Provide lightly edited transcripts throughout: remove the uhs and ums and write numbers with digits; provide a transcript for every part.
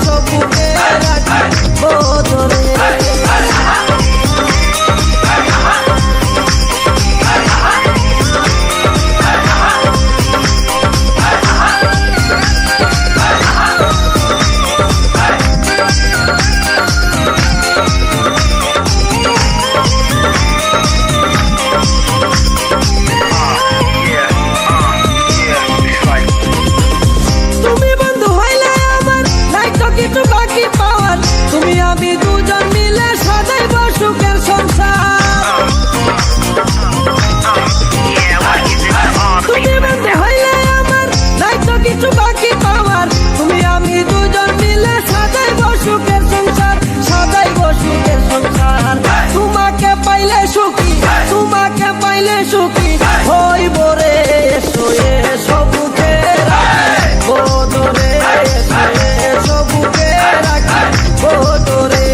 সবুকে রাখিব ধরে। তুমি আমি দুজন মিলে সাজাইব সুখের সংসার। তুমি বন্ধু হইলে আমার নাই তো কিছু বাকি পাওয়ার। তুমি আমি দুজন মিলে সাজাইব সুখের সংসার, সাজাইব সুখের সংসার। তোমাকে পাইলে সুখী, তোমাকে পাইলে সুখী হইব রে। শোয়ে সবুকে রাখিব ধরে, শোয়ে সবুকে রাখিব ধরে।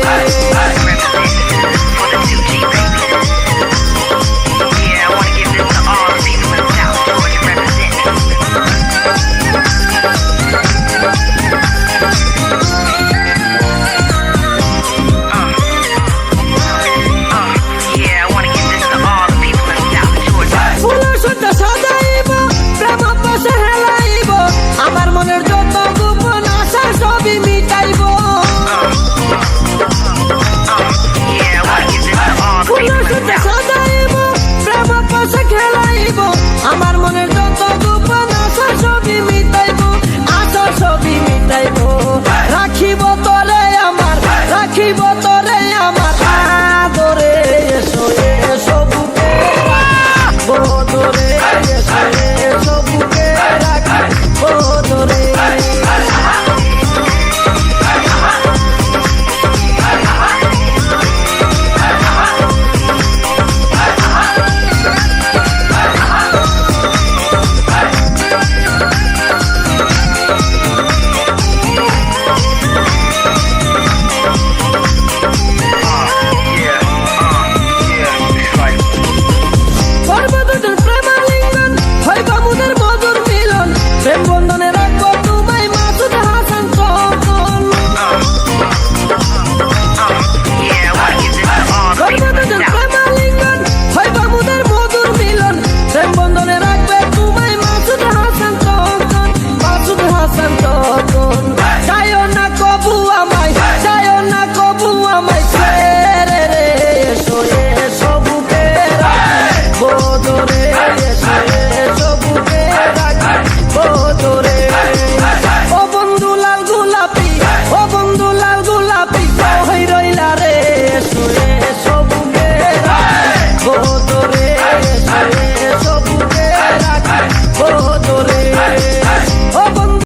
আমার মনের যত গোপন আশা সবই মিটাইব। সাজাইব প্রেম পাশে খেলাইব, আমার মনের যত গোপন আশা সবই মিটাইব, আশা সবই মিটাইব। রাখিব তরে আমার, রাখিব